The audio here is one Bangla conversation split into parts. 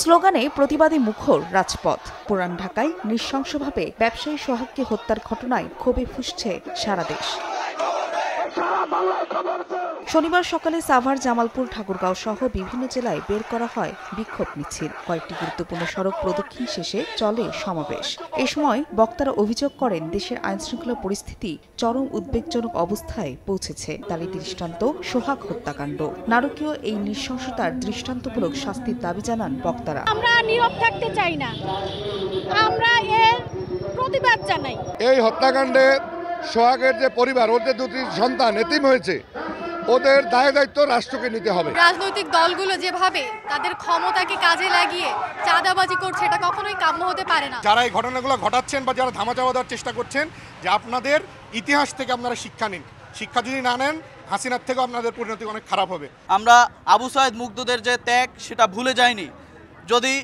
স্লোগানে প্রতিবাদী মুখর রাজপথ। পুরান ঢাকায় নৃশংসভাবে ব্যবসায়ী সোহাগকে হত্যার ঘটনায় ক্ষোভে ফুঁসছে সারা দেশ। শনিবার সকালে সাভার, জামালপুর, ঠাকুরগাঁও সহ বিভিন্ন জেলায় বের করা হয় বিক্ষোভ মিছিল। কয়েকটি গুরুত্বপূর্ণ সড়ক প্রদক্ষিণ শেষে চলে সমাবেশ। এ সময় বক্তারা অভিযোগ করেন, দেশের আইনশৃঙ্খলা পরিস্থিতি চরম উদ্বেগজনক অবস্থায় পৌঁছেছে। তারই দৃষ্টান্ত সোহাগ হত্যাকাণ্ড। নারকীয় এই নৃশংসতার দৃষ্টান্তমূলক শাস্তির দাবি জানান বক্তারা। আমরা নীরব থাকতে চাই না, আমরা এর প্রতিবাদ জানাই। এই হত্যাকাণ্ডে সোহাগের যে পরিবার, ওদের দুটি সন্তান এতিম হয়েছে, ওদের দায় দায়িত্ব রাষ্ট্রকে নিতে হবে। রাজনৈতিক দলগুলো যেভাবে তাদের ক্ষমতাকে কাজে লাগিয়ে চাঁদাবাজি করছে, এটা কখনোই কাম্য হতে পারে না। যারা এই ঘটনাগুলো ঘটাচ্ছেন বা যারা ধামাচাপা দেওয়ার চেষ্টা করছেন, যে আপনাদের ইতিহাস থেকে আপনারা শিক্ষা নিন। শিক্ষা যদি না নেন, হাসিনার থেকেও আপনাদের পরিণতি অনেক খারাপ হবে। আমরা আবু সাইদ মুগ্ধদের যে ত্যাগ, সেটা ভুলে যাইনি। যদি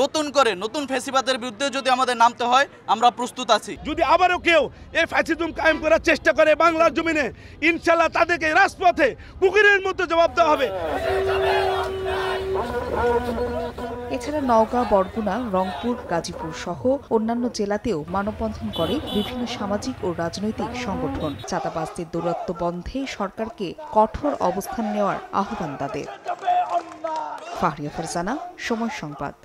নতুন করে নতুন ফ্যাসিবাদের বিরুদ্ধে যদি আমাদের নামতে হয়, আমরা প্রস্তুত আছি। যদি আবারও কেউ এই ফ্যাসিজম কায়েম করার চেষ্টা করে বাংলার জমিনে, ইনশাল্লাহ তাদেরকে রাজপথে কুকুরের মতো জবাব দেওয়া হবে। এছাড়া নওগাঁ, বরগুনা, রংপুর, গাজীপুর সহ অন্যান্য জেলাতেও মানববন্ধন করে বিভিন্ন সামাজিক ও রাজনৈতিক সংগঠন। চাঁদাবাজদের দৌরাত্ম্য বন্ধে সরকারকে কঠোর অবস্থান নেওয়ার আহ্বান তাদের। ফাহরিয়া ফারজানা, সময় সংবাদ।